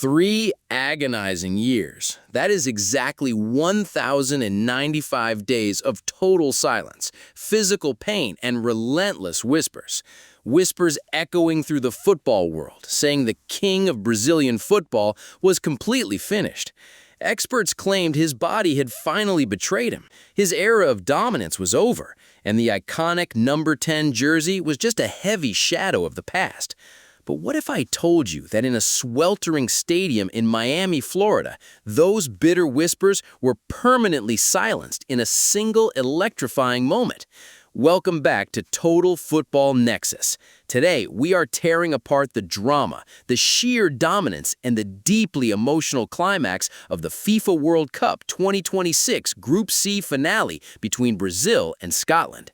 3 agonizing years. That is exactly 1,095 days of total silence, physical pain, and relentless whispers. Whispers echoing through the football world, saying the king of Brazilian football was completely finished. Experts claimed his body had finally betrayed him. His era of dominance was over, and the iconic number 10 jersey was just a heavy shadow of the past. But what if I told you that in a sweltering stadium in Miami, Florida, those bitter whispers were permanently silenced in a single electrifying moment? Welcome back to Total Football Nexus. Today, we are tearing apart the drama, the sheer dominance, and the deeply emotional climax of the FIFA World Cup 2026 Group C finale between Brazil and Scotland.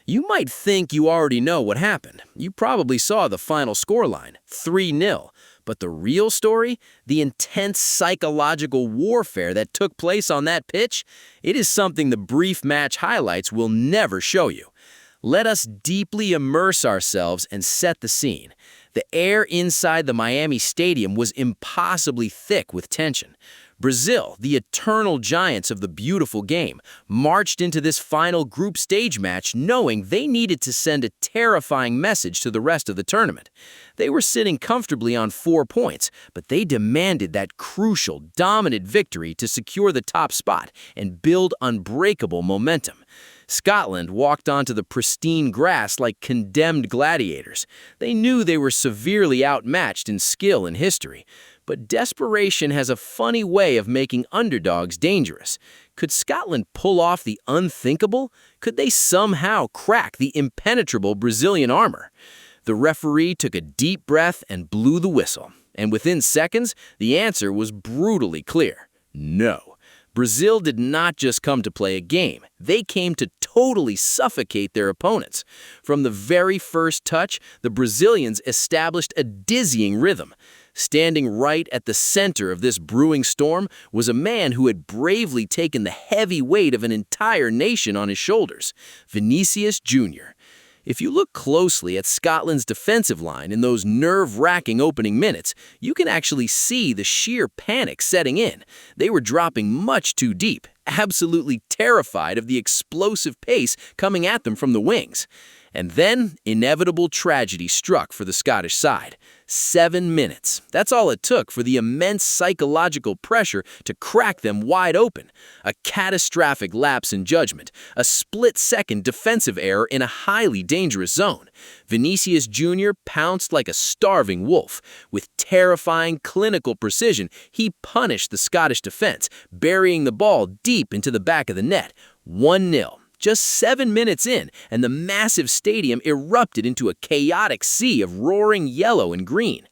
You might think you already know what happened. You probably saw the final scoreline, 3-0. But the real story, the intense psychological warfare that took place on that pitch, it is something the brief match highlights will never show you. Let us deeply immerse ourselves and set the scene. The air inside the Miami stadium was impossibly thick with tension. Brazil, the eternal giants of the beautiful game, marched into this final group stage match knowing they needed to send a terrifying message to the rest of the tournament. They were sitting comfortably on 4 points, but they demanded that crucial, dominant victory to secure the top spot and build unbreakable momentum. Scotland walked onto the pristine grass like condemned gladiators. They knew they were severely outmatched in skill and history. But desperation has a funny way of making underdogs dangerous. Could Scotland pull off the unthinkable? Could they somehow crack the impenetrable Brazilian armor? The referee took a deep breath and blew the whistle. And within seconds, the answer was brutally clear. No. Brazil did not just come to play a game. They came to totally suffocate their opponents. From the very first touch, the Brazilians established a dizzying rhythm. Standing right at the center of this brewing storm was a man who had bravely taken the heavy weight of an entire nation on his shoulders, Vinicius Junior. If you look closely at Scotland's defensive line in those nerve-wracking opening minutes, you can actually see the sheer panic setting in. They were dropping much too deep, absolutely terrified of the explosive pace coming at them from the wings. And then, inevitable tragedy struck for the Scottish side. 7 minutes. That's all it took for the immense psychological pressure to crack them wide open. A catastrophic lapse in judgment. A split-second defensive error in a highly dangerous zone. Vinicius Junior pounced like a starving wolf. With terrifying clinical precision, he punished the Scottish defense, burying the ball deep into the back of the net. 1-0. Just 7 minutes in, and the massive stadium erupted into a chaotic sea of roaring yellow and green.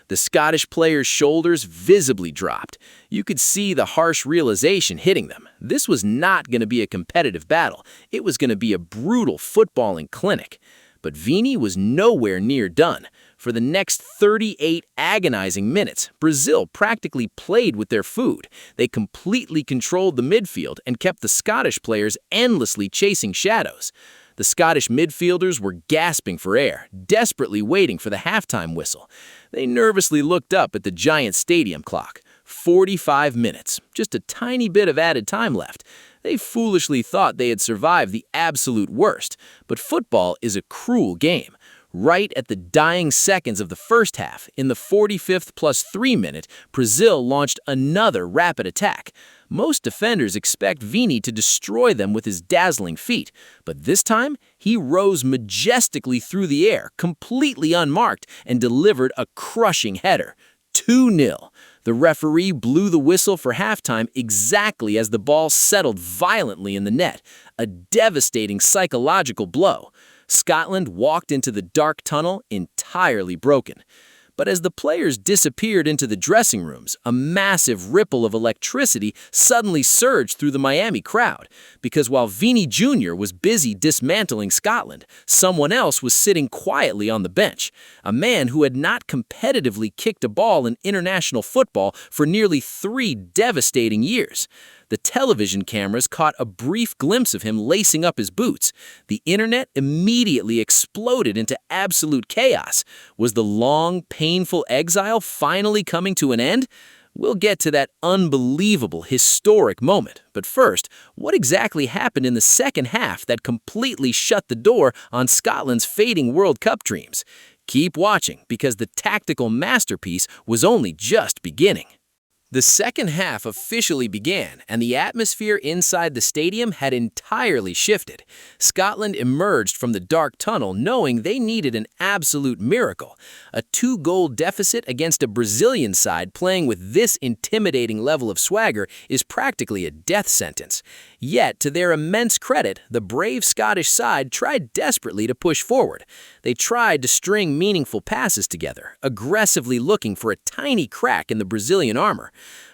The Scottish players' shoulders visibly dropped. You could see the harsh realization hitting them. This was not going to be a competitive battle. It was going to be a brutal footballing clinic. But Vini was nowhere near done. For the next 38 agonizing minutes, Brazil practically played with their food. They completely controlled the midfield and kept the Scottish players endlessly chasing shadows. The Scottish midfielders were gasping for air, desperately waiting for the halftime whistle. They nervously looked up at the giant stadium clock. 45 minutes, just a tiny bit of added time left. They foolishly thought they had survived the absolute worst, but football is a cruel game. Right at the dying seconds of the first half, in the 45th plus 3 minute, Brazil launched another rapid attack. Most defenders expect Vini to destroy them with his dazzling feet, but this time, he rose majestically through the air, completely unmarked, and delivered a crushing header. 2-0. The referee blew the whistle for halftime exactly as the ball settled violently in the net, a devastating psychological blow. Scotland walked into the dark tunnel entirely broken. But as the players disappeared into the dressing rooms, a massive ripple of electricity suddenly surged through the Miami crowd. Because while Vini Jr. was busy dismantling Scotland, someone else was sitting quietly on the bench. A man who had not competitively kicked a ball in international football for nearly 3 devastating years. The television cameras caught a brief glimpse of him lacing up his boots. The internet immediately exploded into absolute chaos. Was the long, painful exile finally coming to an end? We'll get to that unbelievable, historic moment. But first, what exactly happened in the second half that completely shut the door on Scotland's fading World Cup dreams? Keep watching, because the tactical masterpiece was only just beginning. The second half officially began, and the atmosphere inside the stadium had entirely shifted. Scotland emerged from the dark tunnel knowing they needed an absolute miracle. A 2-goal deficit against a Brazilian side playing with this intimidating level of swagger is practically a death sentence. Yet, to their immense credit, the brave Scottish side tried desperately to push forward. They tried to string meaningful passes together, aggressively looking for a tiny crack in the Brazilian armor.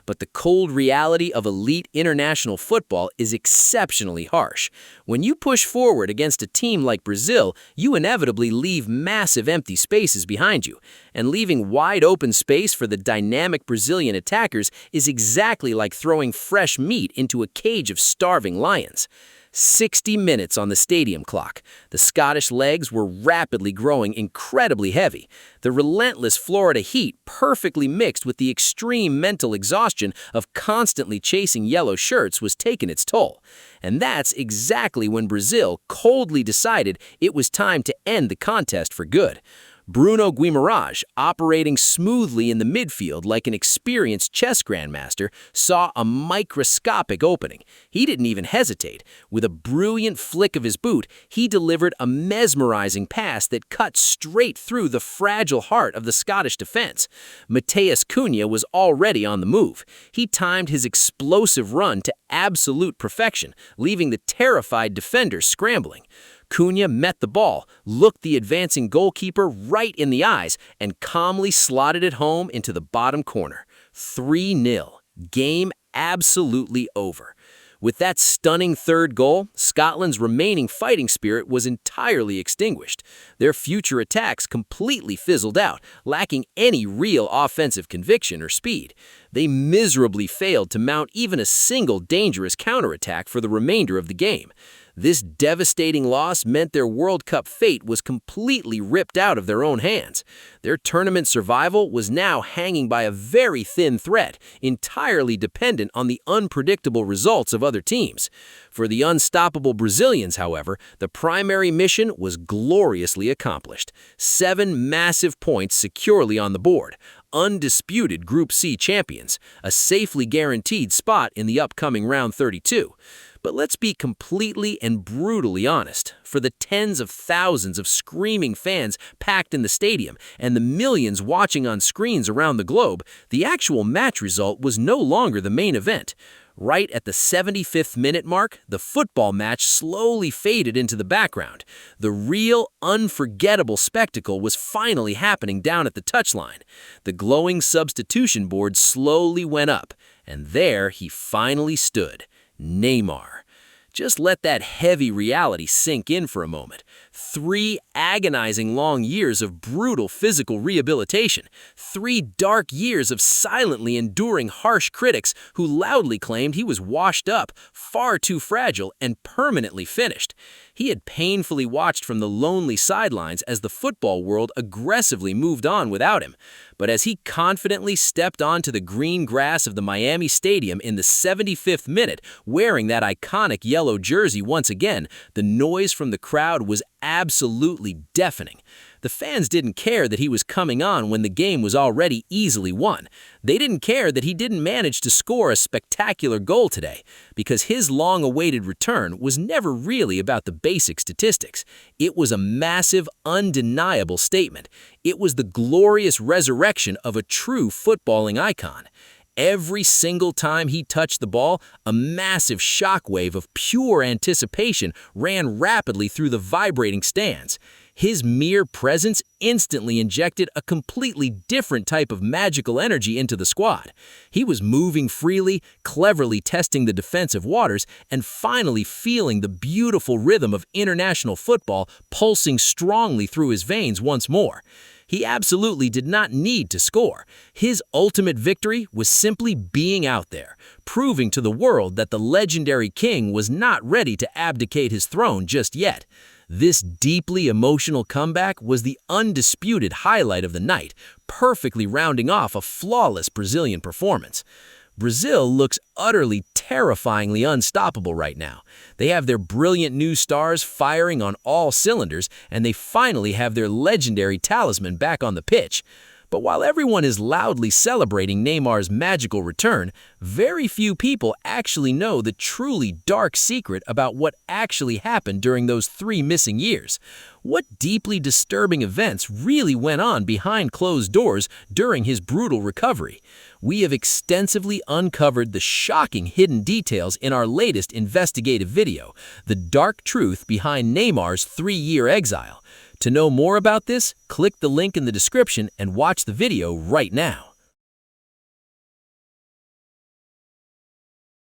But the cold reality of elite international football is exceptionally harsh. When you push forward against a team like Brazil, you inevitably leave massive empty spaces behind you. And leaving wide open space for the dynamic Brazilian attackers is exactly like throwing fresh meat into a cage of starving lions. 60 minutes on the stadium clock. The Scottish legs were rapidly growing incredibly heavy. The relentless Florida heat perfectly mixed with the extreme mental exhaustion of constantly chasing yellow shirts was taking its toll. And that's exactly when Brazil coldly decided it was time to end the contest for good. Bruno Guimarães, operating smoothly in the midfield like an experienced chess grandmaster, saw a microscopic opening. He didn't even hesitate. With a brilliant flick of his boot, he delivered a mesmerizing pass that cut straight through the fragile heart of the Scottish defense. Matheus Cunha was already on the move. He timed his explosive run to absolute perfection, leaving the terrified defenders scrambling. Cunha met the ball, looked the advancing goalkeeper right in the eyes, and calmly slotted it home into the bottom corner. 3-0. Game absolutely over. With that stunning third goal, Scotland's remaining fighting spirit was entirely extinguished. Their future attacks completely fizzled out, lacking any real offensive conviction or speed. They miserably failed to mount even a single dangerous counterattack for the remainder of the game. This devastating loss meant their World Cup fate was completely ripped out of their own hands. Their tournament survival was now hanging by a very thin thread, entirely dependent on the unpredictable results of other teams. For the unstoppable Brazilians, however, the primary mission was gloriously accomplished. 7 massive points securely on the board. Undisputed Group C champions, a safely guaranteed spot in the upcoming round 32. But let's be completely and brutally honest. For the tens of thousands of screaming fans packed in the stadium and the millions watching on screens around the globe, the actual match result was no longer the main event. Right at the 75th minute mark, the football match slowly faded into the background. The real, unforgettable spectacle was finally happening down at the touchline. The glowing substitution board slowly went up, and there he finally stood. Neymar. Just let that heavy reality sink in for a moment. 3 agonizing long years of brutal physical rehabilitation. 3 dark years of silently enduring harsh critics who loudly claimed he was washed up, far too fragile, and permanently finished. He had painfully watched from the lonely sidelines as the football world aggressively moved on without him. But as he confidently stepped onto the green grass of the Miami Stadium in the 75th minute, wearing that iconic yellow jersey once again, the noise from the crowd was absolutely deafening. The fans didn't care that he was coming on when the game was already easily won. They didn't care that he didn't manage to score a spectacular goal today, because his long-awaited return was never really about the basic statistics. It was a massive, undeniable statement. It was the glorious resurrection of a true footballing icon. Every single time he touched the ball, a massive shockwave of pure anticipation ran rapidly through the vibrating stands. His mere presence instantly injected a completely different type of magical energy into the squad. He was moving freely, cleverly testing the defensive waters, and finally feeling the beautiful rhythm of international football pulsing strongly through his veins once more. He absolutely did not need to score. His ultimate victory was simply being out there, proving to the world that the legendary king was not ready to abdicate his throne just yet. This deeply emotional comeback was the undisputed highlight of the night, perfectly rounding off a flawless Brazilian performance. Brazil looks utterly, terrifyingly unstoppable right now. They have their brilliant new stars firing on all cylinders, and they finally have their legendary talisman back on the pitch. But while everyone is loudly celebrating Neymar's magical return, very few people actually know the truly dark secret about what actually happened during those 3 missing years. What deeply disturbing events really went on behind closed doors during his brutal recovery? We have extensively uncovered the shocking hidden details in our latest investigative video, The Dark Truth Behind Neymar's 3-year exile. To know more about this, click the link in the description and watch the video right now.